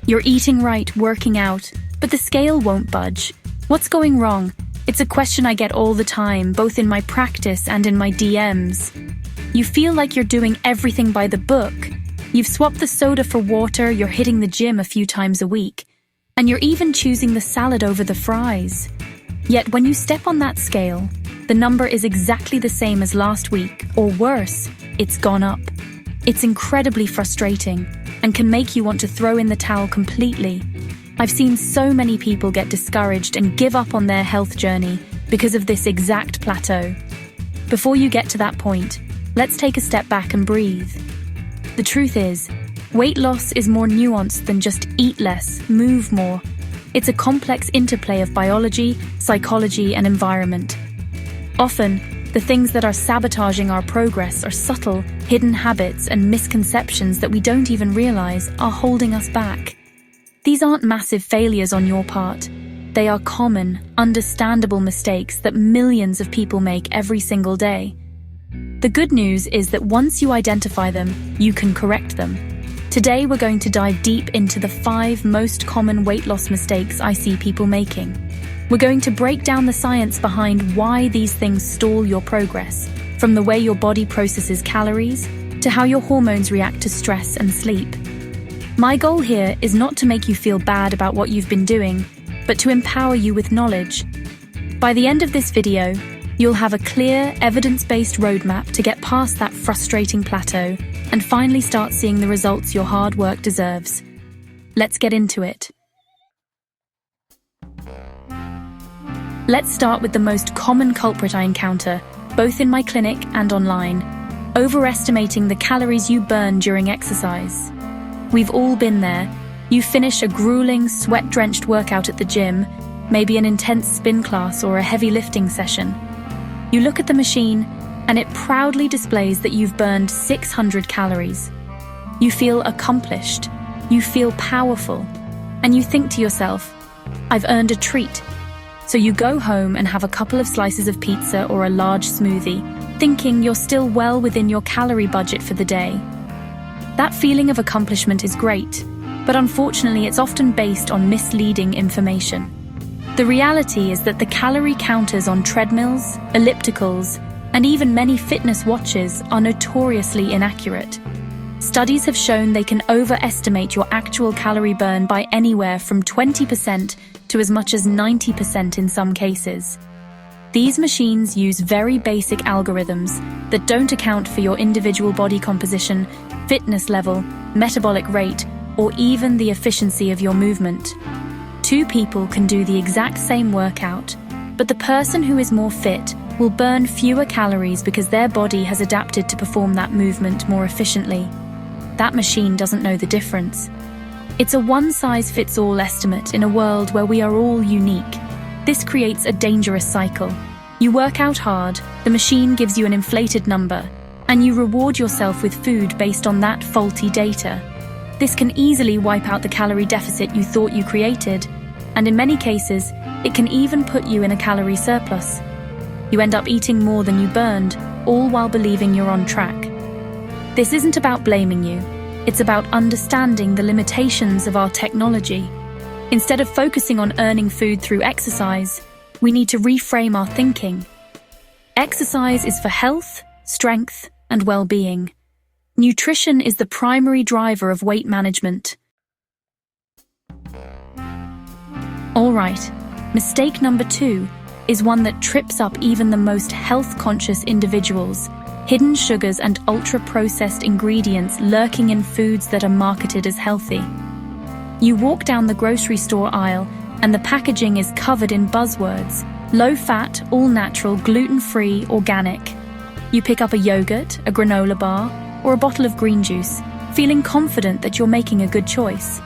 You're eating right, working out, but the scale won't budge. What's going wrong? It's a question I get all the time, both in my practice and in my DMs. You feel like you're doing everything by the book. You've swapped the soda for water, you're hitting the gym a few times a week, and you're even choosing the salad over the fries. Yet when you step on that scale, the number is exactly the same as last week, or worse, it's gone up. It's incredibly frustrating and can make you want to throw in the towel completely. I've seen so many people get discouraged and give up on their health journey because of this exact plateau. Before you get to that point, let's take a step back and breathe. The truth is, weight loss is more nuanced than just eat less, move more. It's a complex interplay of biology, psychology, and environment. Often, the things that are sabotaging our progress are subtle, hidden habits and misconceptions that we don't even realize are holding us back. These aren't massive failures on your part. They are common, understandable mistakes that millions of people make every single day. The good news is that once you identify them, you can correct them. Today we're going to dive deep into the 5 most common weight loss mistakes I see people making. We're going to break down the science behind why these things stall your progress, from the way your body processes calories to how your hormones react to stress and sleep. My goal here is not to make you feel bad about what you've been doing, but to empower you with knowledge. By the end of this video, you'll have a clear, evidence-based roadmap to get past that frustrating plateau and finally start seeing the results your hard work deserves. Let's get into it. Let's start with the most common culprit I encounter, both in my clinic and online: overestimating the calories you burn during exercise. We've all been there. You finish a grueling, sweat-drenched workout at the gym, maybe an intense spin class or a heavy lifting session. You look at the machine, and it proudly displays that you've burned 600 calories. You feel accomplished, you feel powerful, and you think to yourself, I've earned a treat. So you go home and have a couple of slices of pizza or a large smoothie, thinking you're still well within your calorie budget for the day. That feeling of accomplishment is great, but unfortunately it's often based on misleading information. The reality is that the calorie counters on treadmills, ellipticals, and even many fitness watches are notoriously inaccurate. Studies have shown they can overestimate your actual calorie burn by anywhere from 20% to as much as 90% in some cases. These machines use very basic algorithms that don't account for your individual body composition, fitness level, metabolic rate, or even the efficiency of your movement. 2 people can do the exact same workout, but the person who is more fit will burn fewer calories because their body has adapted to perform that movement more efficiently. That machine doesn't know the difference. It's a one-size-fits-all estimate in a world where we are all unique. This creates a dangerous cycle. You work out hard, the machine gives you an inflated number, and you reward yourself with food based on that faulty data. This can easily wipe out the calorie deficit you thought you created, and in many cases, it can even put you in a calorie surplus. You end up eating more than you burned, all while believing you're on track. This isn't about blaming you. It's about understanding the limitations of our technology. Instead of focusing on earning food through exercise, we need to reframe our thinking. Exercise is for health, strength, and well-being. Nutrition is the primary driver of weight management. Alright, mistake number 2 is one that trips up even the most health-conscious individuals: hidden sugars and ultra-processed ingredients lurking in foods that are marketed as healthy. You walk down the grocery store aisle and the packaging is covered in buzzwords: low-fat, all-natural, gluten-free, organic. You pick up a yogurt, a granola bar, or a bottle of green juice, feeling confident that you're making a good choice.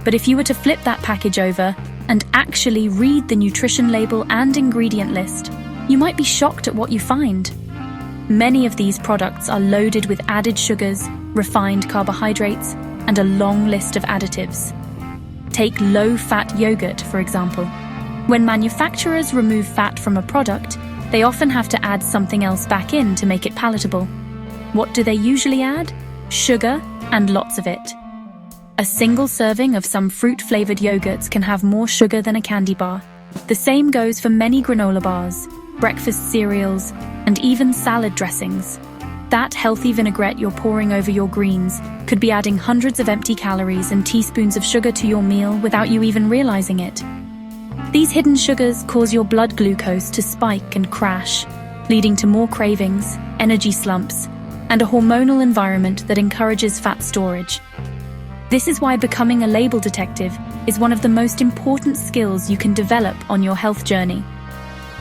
But if you were to flip that package over and actually read the nutrition label and ingredient list, you might be shocked at what you find. Many of these products are loaded with added sugars, refined carbohydrates, and a long list of additives. Take low-fat yogurt, for example. When manufacturers remove fat from a product, they often have to add something else back in to make it palatable. What do they usually add? Sugar, and lots of it. A single serving of some fruit-flavored yogurts can have more sugar than a candy bar. The same goes for many granola bars, breakfast cereals, and even salad dressings. That healthy vinaigrette you're pouring over your greens could be adding hundreds of empty calories and teaspoons of sugar to your meal without you even realizing it. These hidden sugars cause your blood glucose to spike and crash, leading to more cravings, energy slumps, and a hormonal environment that encourages fat storage. This is why becoming a label detective is one of the most important skills you can develop on your health journey.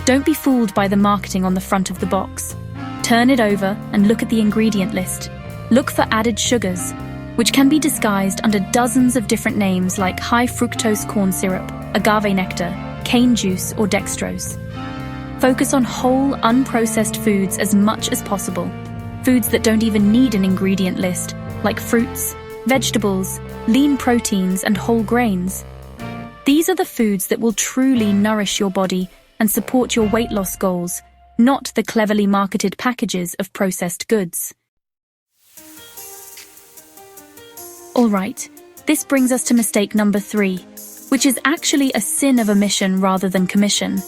Don't be fooled by the marketing on the front of the box. Turn it over and look at the ingredient list. Look for added sugars, which can be disguised under dozens of different names like high fructose corn syrup, agave nectar, cane juice, or dextrose. Focus on whole, unprocessed foods as much as possible. Foods that don't even need an ingredient list, like fruits, vegetables, lean proteins, and whole grains. These are the foods that will truly nourish your body and support your weight loss goals, not the cleverly marketed packages of processed goods. All right, this brings us to mistake number 3, which is actually a sin of omission rather than commission.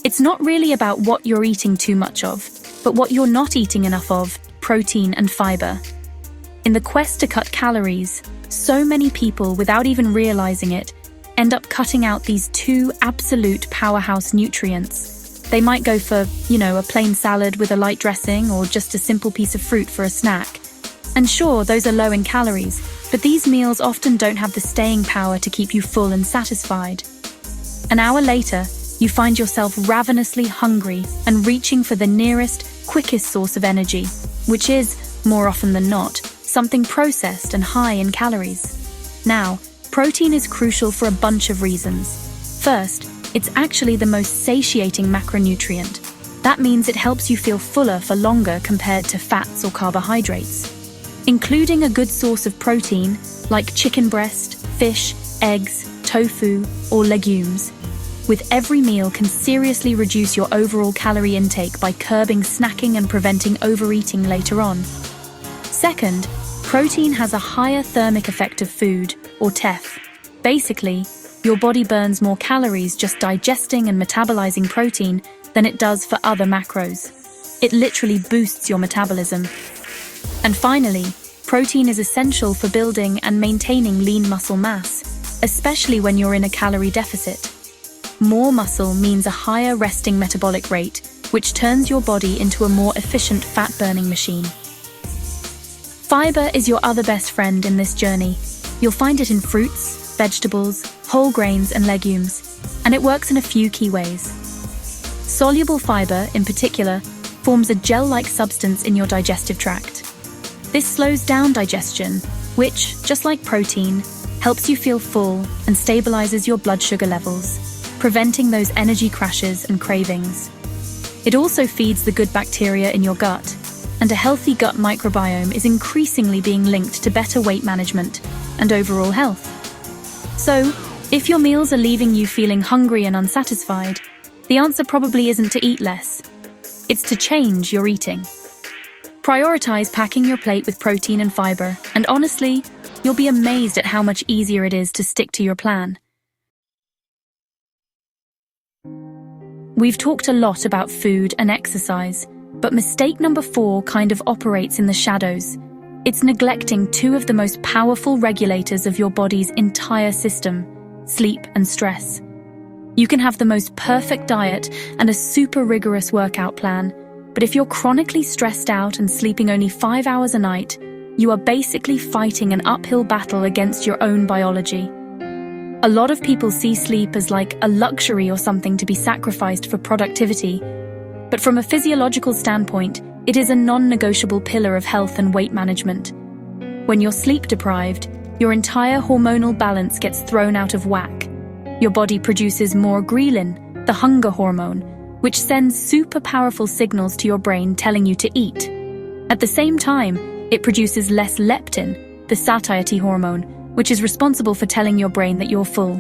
It's not really about what you're eating too much of, but what you're not eating enough of: protein and fiber. In the quest to cut calories, so many people, without even realizing it, end up cutting out these two absolute powerhouse nutrients. They might go for, a plain salad with a light dressing or just a simple piece of fruit for a snack. And sure, those are low in calories, but these meals often don't have the staying power to keep you full and satisfied. An hour later, you find yourself ravenously hungry and reaching for the nearest, quickest source of energy, which is, more often than not, something processed and high in calories. Now, protein is crucial for a bunch of reasons. First, it's actually the most satiating macronutrient. That means it helps you feel fuller for longer compared to fats or carbohydrates. Including a good source of protein, like chicken breast, fish, eggs, tofu, or legumes, with every meal can seriously reduce your overall calorie intake by curbing snacking and preventing overeating later on. Second, protein has a higher thermic effect of food, or TEF. Basically, your body burns more calories just digesting and metabolizing protein than it does for other macros. It literally boosts your metabolism. And finally, protein is essential for building and maintaining lean muscle mass, especially when you're in a calorie deficit. More muscle means a higher resting metabolic rate, which turns your body into a more efficient fat-burning machine. Fiber is your other best friend in this journey. You'll find it in fruits, vegetables, whole grains, and legumes, and it works in a few key ways. Soluble fiber, in particular, forms a gel-like substance in your digestive tract. This slows down digestion, which, just like protein, helps you feel full and stabilizes your blood sugar levels, preventing those energy crashes and cravings. It also feeds the good bacteria in your gut, and a healthy gut microbiome is increasingly being linked to better weight management and overall health. So, if your meals are leaving you feeling hungry and unsatisfied, the answer probably isn't to eat less. It's to change your eating. Prioritize packing your plate with protein and fiber, and honestly, you'll be amazed at how much easier it is to stick to your plan. We've talked a lot about food and exercise, but mistake number 4 kind of operates in the shadows. It's neglecting two of the most powerful regulators of your body's entire system: sleep and stress. You can have the most perfect diet and a super rigorous workout plan, but if you're chronically stressed out and sleeping only 5 hours a night, you are basically fighting an uphill battle against your own biology. A lot of people see sleep as like a luxury or something to be sacrificed for productivity, but from a physiological standpoint, it is a non-negotiable pillar of health and weight management. When you're sleep deprived, your entire hormonal balance gets thrown out of whack. Your body produces more ghrelin, the hunger hormone, which sends super powerful signals to your brain telling you to eat. At the same time, it produces less leptin, the satiety hormone, which is responsible for telling your brain that you're full.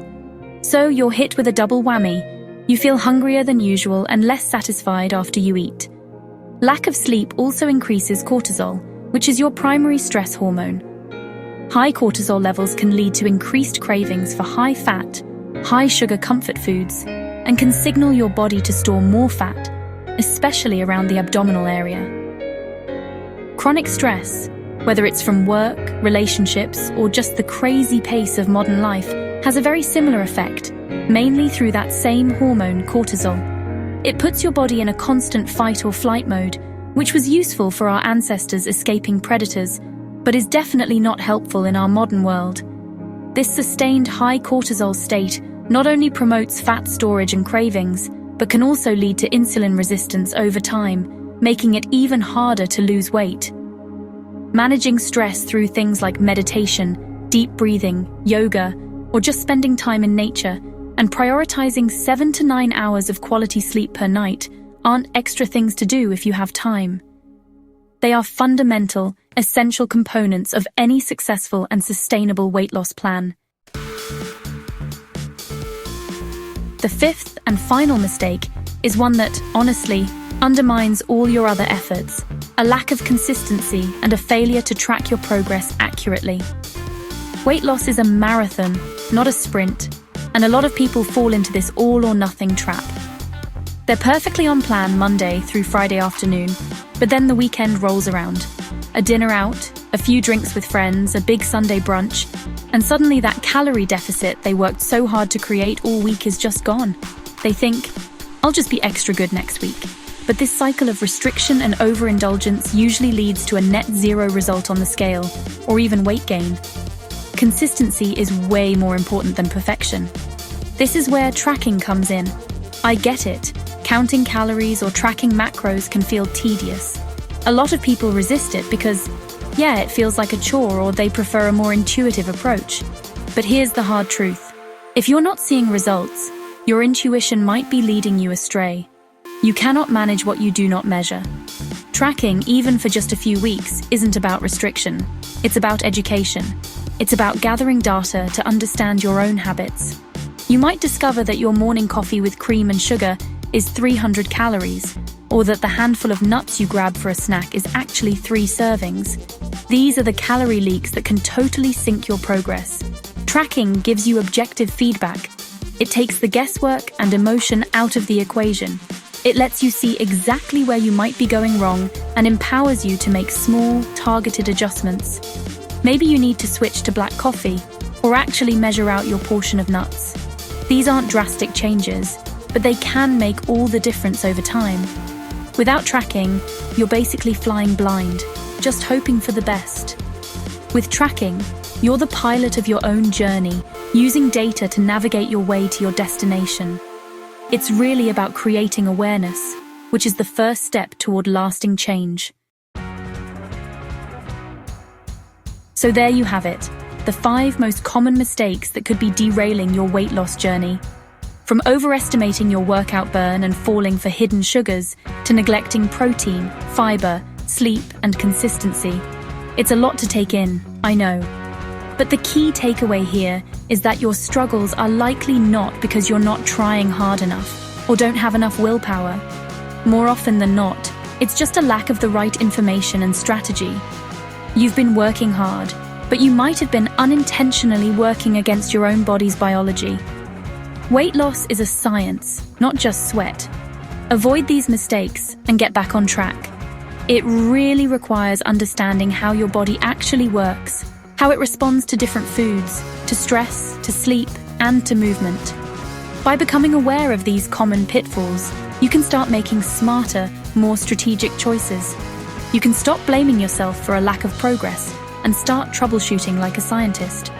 So you're hit with a double whammy. You feel hungrier than usual and less satisfied after you eat. Lack of sleep also increases cortisol, which is your primary stress hormone. High cortisol levels can lead to increased cravings for high-fat, high-sugar comfort foods and can signal your body to store more fat, especially around the abdominal area. Chronic stress, whether it's from work, relationships, or just the crazy pace of modern life, has a very similar effect, mainly through that same hormone, cortisol. It puts your body in a constant fight or flight mode, which was useful for our ancestors escaping predators, but is definitely not helpful in our modern world. This sustained high cortisol state not only promotes fat storage and cravings, but can also lead to insulin resistance over time, making it even harder to lose weight. Managing stress through things like meditation, deep breathing, yoga, or just spending time in nature, and prioritizing 7 to 9 hours of quality sleep per night aren't extra things to do if you have time. They are fundamental, essential components of any successful and sustainable weight loss plan. The fifth and final mistake is one that, honestly, undermines all your other efforts: a lack of consistency and a failure to track your progress accurately. Weight loss is a marathon, not a sprint, and a lot of people fall into this all-or-nothing trap. They're perfectly on plan Monday through Friday afternoon, but then the weekend rolls around. A dinner out, a few drinks with friends, a big Sunday brunch, and suddenly that calorie deficit they worked so hard to create all week is just gone. They think, I'll just be extra good next week. But this cycle of restriction and overindulgence usually leads to a net zero result on the scale, or even weight gain. Consistency is way more important than perfection. This is where tracking comes in. I get it. Counting calories or tracking macros can feel tedious. A lot of people resist it because, yeah, it feels like a chore, or they prefer a more intuitive approach. But here's the hard truth. If you're not seeing results, your intuition might be leading you astray. You cannot manage what you do not measure. Tracking, even for just a few weeks, isn't about restriction. It's about education. It's about gathering data to understand your own habits. You might discover that your morning coffee with cream and sugar is 300 calories, or that the handful of nuts you grab for a snack is actually 3 servings. These are the calorie leaks that can totally sink your progress. Tracking gives you objective feedback. It takes the guesswork and emotion out of the equation. It lets you see exactly where you might be going wrong and empowers you to make small, targeted adjustments. Maybe you need to switch to black coffee, or actually measure out your portion of nuts. These aren't drastic changes, but they can make all the difference over time. Without tracking, you're basically flying blind, just hoping for the best. With tracking, you're the pilot of your own journey, using data to navigate your way to your destination. It's really about creating awareness, which is the first step toward lasting change. So there you have it, the 5 most common mistakes that could be derailing your weight loss journey. From overestimating your workout burn and falling for hidden sugars, to neglecting protein, fiber, sleep, and consistency. It's a lot to take in, I know. But the key takeaway here is that your struggles are likely not because you're not trying hard enough or don't have enough willpower. More often than not, it's just a lack of the right information and strategy. You've been working hard, but you might have been unintentionally working against your own body's biology. Weight loss is a science, not just sweat. Avoid these mistakes and get back on track. It really requires understanding how your body actually works, how it responds to different foods, to stress, to sleep, and to movement. By becoming aware of these common pitfalls, you can start making smarter, more strategic choices. You can stop blaming yourself for a lack of progress and start troubleshooting like a scientist.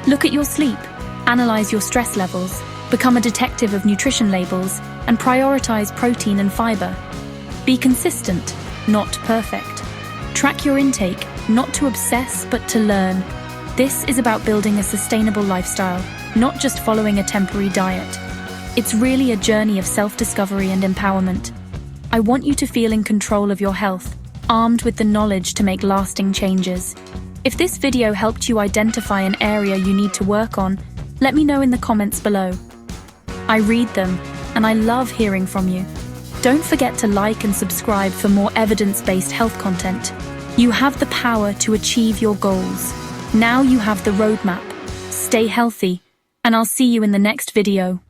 Look at your sleep, analyze your stress levels, become a detective of nutrition labels, and prioritize protein and fiber. Be consistent, not perfect. Track your intake, not to obsess, but to learn. This is about building a sustainable lifestyle, not just following a temporary diet. It's really a journey of self-discovery and empowerment. I want you to feel in control of your health, armed with the knowledge to make lasting changes. If this video helped you identify an area you need to work on, let me know in the comments below. I read them, and I love hearing from you. Don't forget to like and subscribe for more evidence-based health content. You have the power to achieve your goals. Now you have the roadmap. Stay healthy, and I'll see you in the next video.